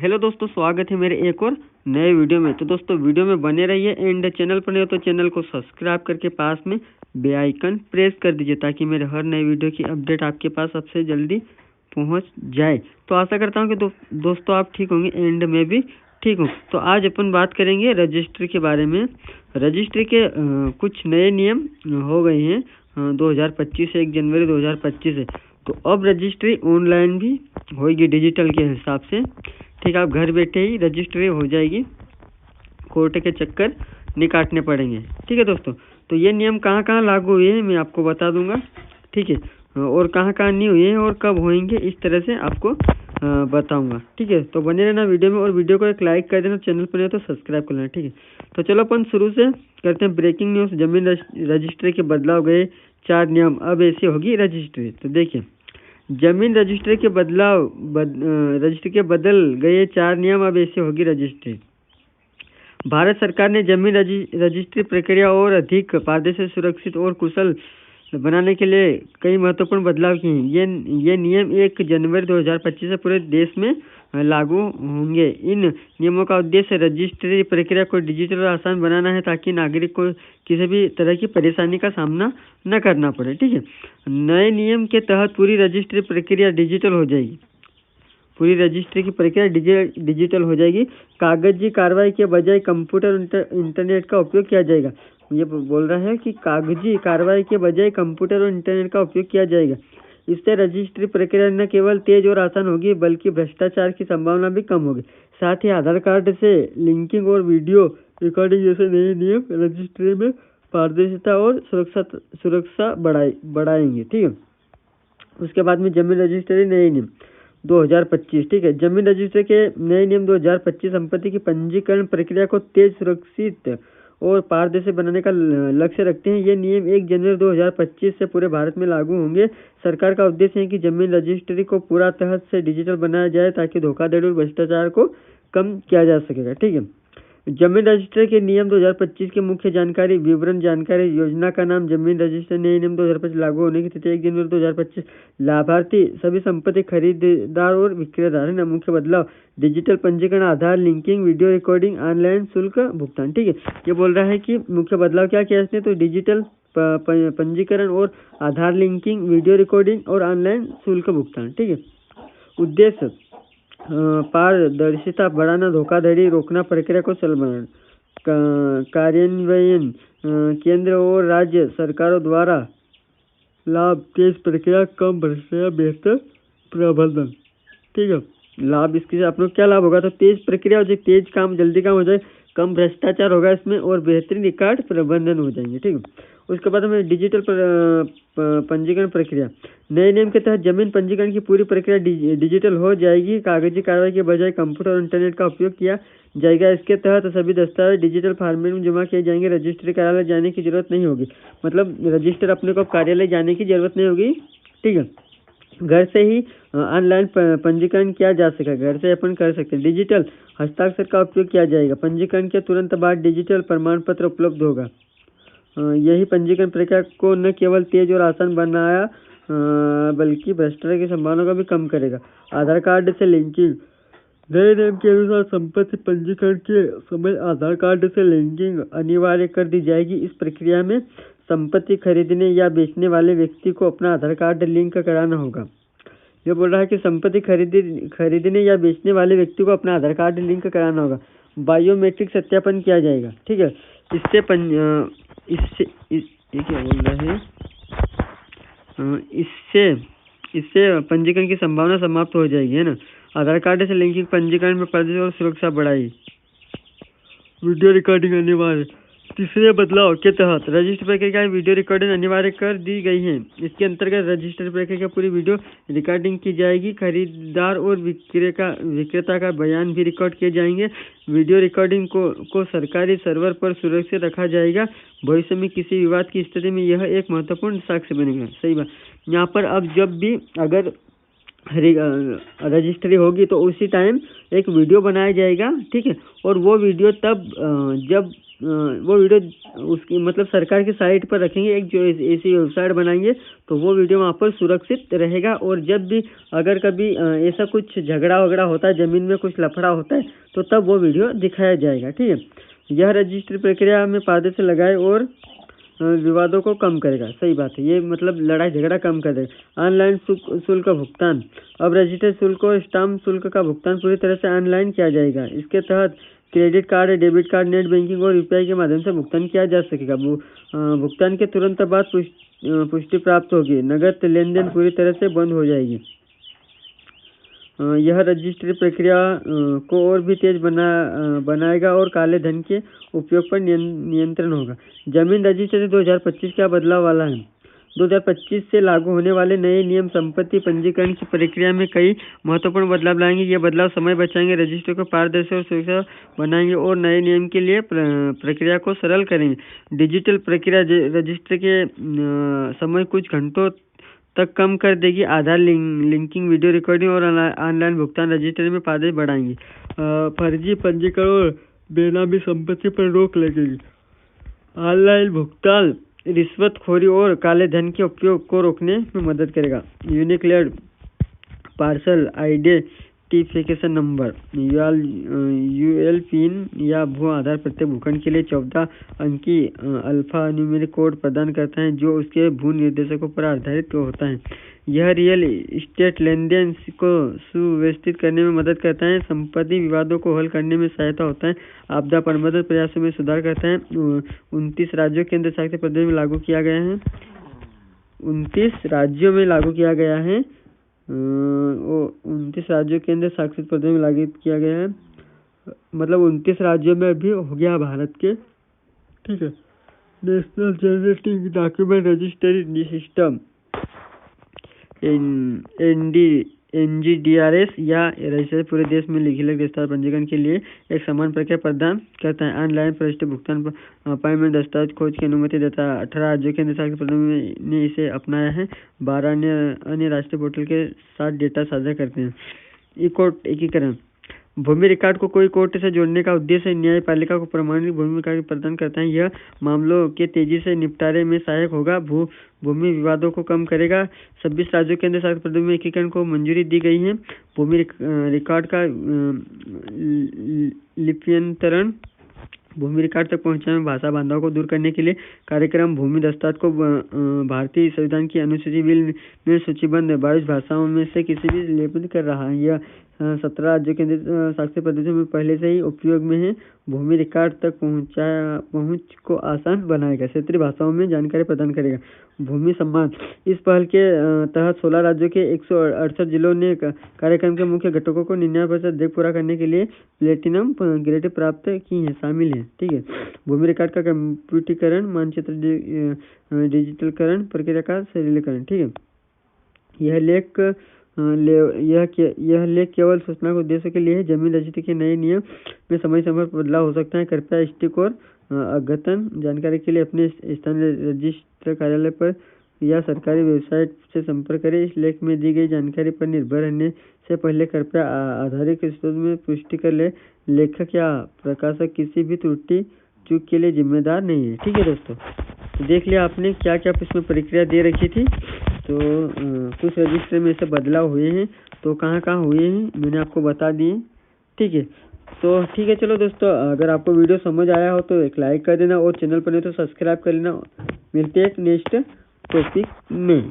Hello दोस्तों, स्वागत है मेरे एक और नए वीडियो में। तो दोस्तों वीडियो में बने रहिए एंड चैनल पर नहीं हो तो चैनल को सब्सक्राइब करके पास में बेल आइकन प्रेस कर दीजिए ताकि मेरे हर नए वीडियो की अपडेट आपके पास सबसे जल्दी पहुंच जाए। तो आशा करता हूं कि दोस्तों आप ठीक होंगे एंड मैं भी ठीक हूं। तो आज अपन बात करेंगे रजिस्ट्री के बारे में। रजिस्ट्री के कुछ नए नियम हो गए हैं 2025 से 1 जनवरी 2025 से। तो अब रजिस्ट्री ऑनलाइन भी होगी डिजिटल के हिसाब से। ठीक, आप घर बैठे ही रजिस्ट्री हो जाएगी, कोर्ट के चक्कर नहीं काटने पड़ेंगे। ठीक है दोस्तों, तो ये नियम कहाँ कहाँ लागू हुए हैं मैं आपको बता दूंगा। ठीक है, और कहाँ कहाँ नहीं हुए हैं और कब होंगे इस तरह से आपको बताऊंगा। ठीक है, तो बने रहना वीडियो में और वीडियो को एक लाइक कर देना, चैनल पर नहीं हो तो सब्सक्राइब कर लेना। ठीक है, तो चलो अपन शुरू से करते हैं। ब्रेकिंग न्यूज़, जमीन रजिस्ट्री के बदलाव गए 4 नियम, अब ऐसी होगी रजिस्ट्री। तो देखिए, जमीन रजिस्ट्री के रजिस्ट्री के बदल गए 4 नियम, अब ऐसे होगी रजिस्ट्री। भारत सरकार ने जमीन रजिस्ट्री प्रक्रिया और अधिक पारदर्शी, सुरक्षित और कुशल बनाने के लिए कई महत्वपूर्ण बदलाव किए हैं। ये नियम 1 जनवरी 2025 से पूरे देश में लागू होंगे। इन नियमों का उद्देश्य रजिस्ट्री प्रक्रिया को डिजिटल और आसान बनाना है ताकि नागरिक को किसी भी तरह की परेशानी का सामना न करना पड़े। ठीक है, नए नियम के तहत पूरी रजिस्ट्री प्रक्रिया डिजिटल हो जाएगी। पूरी रजिस्ट्री की प्रक्रिया डिजिटल हो जाएगी। कागजी कार्रवाई के बजाय कंप्यूटर इंटरनेट का उपयोग किया जाएगा। ये बोल रहा है कि कागजी कार्रवाई के बजाय कंप्यूटर और इंटरनेट का उपयोग किया जाएगा। इससे रजिस्ट्री प्रक्रिया न केवल तेज और आसान होगी बल्कि भ्रष्टाचार की संभावना भी कम होगी। साथ ही आधार कार्ड से लिंकिंग और वीडियो रिकॉर्डिंग जैसे नए नियम रजिस्ट्री में पारदर्शिता और सुरक्षा बढ़ाएंगे। ठीक है, उसके बाद में जमीन रजिस्ट्री नए नियम 2025। ठीक है, जमीन रजिस्ट्री के नए नियम 2025 संपत्ति की पंजीकरण प्रक्रिया को तेज, सुरक्षित और पारदर्शी बनाने का लक्ष्य रखते हैं। ये नियम 1 जनवरी 2025 से पूरे भारत में लागू होंगे। सरकार का उद्देश्य है कि जमीन रजिस्ट्री को पूरा तरह से डिजिटल बनाया जाए ताकि धोखाधड़ी और भ्रष्टाचार को कम किया जा सकेगा। ठीक है, जमीन रजिस्ट्री के नियम 2025 की मुख्य जानकारी, विवरण जानकारी। योजना का नाम जमीन रजिस्ट्री नए नियम 2025 लागू होने की तिथि 1 जनवरी 2025। लाभार्थी सभी संपत्ति खरीदार और विक्रेता है ना। मुख्य बदलाव, डिजिटल पंजीकरण, आधार लिंकिंग, वीडियो रिकॉर्डिंग, ऑनलाइन शुल्क भुगतान। ठीक है, ये बोल रहा है कि मुख्य बदलाव क्या किया इसने, तो डिजिटल पंजीकरण और आधार लिंकिंग, वीडियो रिकॉर्डिंग और ऑनलाइन शुल्क भुगतान। ठीक है, उद्देश्य पारदर्शिता बढ़ाना, धोखाधड़ी रोकना, प्रक्रिया को सरल बनाना। कार्यान्वयन, केंद्र और राज्य सरकारों द्वारा लाभ, तेज प्रक्रिया, कम भ्रष्टाचार, बेहतर प्रबंधन। ठीक है, लाभ इसके आप लोग क्या लाभ होगा, तो तेज प्रक्रिया हो जाए, तेज काम, जल्दी काम हो जाए, कम भ्रष्टाचार होगा इसमें और बेहतरीन रिकॉर्ड प्रबंधन हो जाएंगे। ठीक है, उसके बाद हमें डिजिटल पंजीकरण प्रक्रिया। नए नियम के तहत जमीन पंजीकरण की पूरी प्रक्रिया डिजिटल हो जाएगी। कागजी कार्रवाई के बजाय कंप्यूटर और इंटरनेट का उपयोग किया जाएगा। इसके तहत सभी दस्तावेज डिजिटल फॉर्मेट में जमा किए जाएंगे। रजिस्ट्री कार्यालय जाने की जरूरत नहीं होगी, मतलब रजिस्टर अपने को कार्यालय जाने की जरूरत नहीं होगी। ठीक है, घर से ही ऑनलाइन पंजीकरण किया जा सकेगा, घर से अपन कर सकते हैं। डिजिटल हस्ताक्षर का उपयोग किया जाएगा। पंजीकरण के तुरंत बाद डिजिटल प्रमाण पत्र उपलब्ध होगा। यही पंजीकरण प्रक्रिया को न केवल तेज और आसान बनाया बल्कि भ्रष्टाचार की संभावना को भी कम करेगा। आधार कार्ड से लिंकिंग, नए नियम के अनुसार संपत्ति पंजीकरण के समय आधार कार्ड से लिंकिंग अनिवार्य कर दी जाएगी। इस प्रक्रिया में संपत्ति खरीदने या बेचने वाले व्यक्ति को अपना आधार कार्ड लिंक कराना होगा। ये बोल रहा है कि संपत्ति खरीदने या बेचने वाले व्यक्ति को अपना आधार कार्ड लिंक कराना होगा। बायोमेट्रिक सत्यापन किया जाएगा। ठीक है, ये क्या बोल रहा है, इससे पंजीकरण की संभावना समाप्त हो जाएगी, है ना। आधार कार्ड से लिंकिंग पंजीकरण में पारदर्शिता और सुरक्षा बढ़ाई। वीडियो रिकॉर्डिंग अनिवार्य। तीसरे बदलाव के तहत रजिस्टर प्रक्रिया वीडियो रिकॉर्डिंग अनिवार्य कर दी गई है। इसके अंतर्गत रजिस्टर प्रक्रिया पूरी वीडियो रिकॉर्डिंग की जाएगी। खरीदार और विक्रेता का बयान भी रिकॉर्ड किए जाएंगे। वीडियो रिकॉर्डिंग को सरकारी सर्वर पर सुरक्षित रखा जाएगा। भविष्य में किसी विवाद की स्थिति में यह एक महत्वपूर्ण साक्ष्य बनेगा। सही बात, यहाँ पर अब जब भी अगर रजिस्ट्री होगी तो उसी टाइम एक वीडियो बनाया जाएगा, ठीक है। और वो वीडियो तब जब वो वीडियो उसकी मतलब सरकार की साइट पर रखेंगे, एक जो ऐसी वेबसाइट बनाएंगे तो वो वीडियो वहाँ पर सुरक्षित रहेगा। और जब भी अगर कभी ऐसा कुछ झगड़ा वगड़ा होता है, ज़मीन में कुछ लफड़ा होता है, तो तब वो वीडियो दिखाया जाएगा, ठीक है। यह रजिस्ट्री प्रक्रिया में पारदर्शिता लगाए और विवादों को कम करेगा। सही बात है, ये मतलब लड़ाई झगड़ा कम कर देगा। ऑनलाइन शुल्क का भुगतान। अब रजिस्ट्रेशन शुल्क और स्टाम्प शुल्क का भुगतान पूरी तरह से ऑनलाइन किया जाएगा। इसके तहत credit card, debit card, net banking और यूपीआई के माध्यम से भुगतान किया जा सकेगा। भुगतान के तुरंत बाद पुष्टि प्राप्त होगी। नगद लेन देन पूरी तरह से बंद हो जाएगी। यह रजिस्ट्री प्रक्रिया को और भी तेज बनाएगा और काले धन के उपयोग पर नियंत्रण होगा। जमीन रजिस्ट्री 2025 का बदलाव वाला है। 2025 से लागू होने वाले नए नियम संपत्ति पंजीकरण की प्रक्रिया में कई महत्वपूर्ण बदलाव लाएंगे। ये बदलाव समय बचाएंगे, रजिस्ट्री को पारदर्शी और सुरक्षा बनाएंगे और नए नियम के लिए प्रक्रिया को सरल करेंगे। डिजिटल प्रक्रिया रजिस्ट्री के समय कुछ घंटों तक कम कर देगी। आधार लिंकिंग, वीडियो रिकॉर्डिंग और ऑनलाइन भुगतान रजिस्ट्री में पारदर्शिता बढ़ाएंगी। फर्जी पंजीकरण और बेनामी संपत्ति पर रोक लगेगी। ऑनलाइन भुगतान रिश्वतखोरी और काले धन के उपयोग को रोकने में मदद करेगा। Unique land parcel identification number UL PIN या भू आधार प्रत्येक भूखंड के लिए 14 अंकी अल्फा न्यूमेरिक कोड प्रदान करता है जो उसके भू निर्देशकों पर आधारित होता है। यह रियल एस्टेट लेनदेन को सुव्यवस्थित करने में मदद करता है, संपत्ति विवादों को हल करने में सहायता होता है, आपदा प्रबंधन प्रयासों में सुधार करता है। 29 राज्यों केंद्र शासित प्रदेश में लागू किया गया है। 29 राज्यों में लागू किया गया है। 29 राज्यों केंद्र शासित प्रदेश में लागू किया गया है, मतलब 29 राज्यों में भी हो गया भारत के, ठीक है। National generating document registry system NGDRS या रजिस्ट्री पूरे देश में लिखित दस्तावेज पंजीकरण के लिए एक समान प्रक्रिया प्रदान करता है। ऑनलाइन प्रविष्टि भुगतान अपॉइंटमेंट दस्तावेज खोज की अनुमति देता है। 18 राज्यों केंद्र शासित प्रदेश ने इसे अपनाया है। 12 अन्य राष्ट्रीय पोर्टल के साथ डेटा साझा करते हैं। ई-कोर्ट एकीकरण। भूमि रिकॉर्ड को कोई कोर्ट से जोड़ने का उद्देश्य न्यायपालिका को प्रमाणित भूमि रिकॉर्ड प्रदान करता है। यह मामलों के तेजी से निपटारे में सहायक होगा, भूमि विवादों को कम करेगा। 26 राज्यों केंद्र शासित प्रदेश में एकीकरण को मंजूरी दी गई है। भूमि रिकॉर्ड का लिप्यंतरण भूमि रिकॉर्ड तक पहुंचाने में भाषा बाधाओं को दूर करने के लिए कार्यक्रम भूमि दस्तावेज को भारतीय संविधान की अनुसूची बिल में सूचीबद्ध 22 भाषाओं में से किसी भी लिपिबद्ध कर रहा है। यह 17 राज्यों के शासित प्रदेशों में पहले से ही उपयोग में है। भूमि रिकॉर्ड तक पहुंच को आसान बनाएगा, क्षेत्रीय भाषाओं में जानकारी प्रदान करेगा। भूमि सम्मान। इस पहल के तहत 16 राज्यों के 168 जिलों ने कार्यक्रम के मुख्य घटकों को 99% देख पूरा करने के लिए प्लेटिनम ग्रेड प्राप्त की है, शामिल है, ठीक है। भूमि रिकॉर्ड का कंप्यूटरीकरण, मानचित्र डिजिटलकरण प्रक्रिया का सरलीकरण, ठीक है। यह लेख केवल सूचना के उद्देश्य के लिए है। जमीन रजिस्ट्री के नए नियम में समय समय पर बदलाव हो सकता है। कृपया स्टिक और अद्यतन जानकारी के लिए अपने स्थानीय रजिस्ट्र कार्यालय पर या सरकारी वेबसाइट से संपर्क करें। इस लेख में दी गई जानकारी पर निर्भर रहने से पहले कृपया आधारित स्रोत में पुष्टि कर ले। लेखक या प्रकाशक किसी भी त्रुटि चूक के लिए जिम्मेदार नहीं है, ठीक है दोस्तों। तो देख लिया आपने क्या क्या इसमें प्रक्रिया दे रखी थी। तो कुछ रजिस्टर में से बदलाव हुए हैं, तो कहाँ कहाँ हुए हैं मैंने आपको बता दिए, ठीक है। तो ठीक है, चलो दोस्तों, अगर आपको वीडियो समझ आया हो तो एक लाइक कर देना और चैनल पर नहीं तो सब्सक्राइब कर लेना। मिलते हैं एक नेक्स्ट टॉपिक में।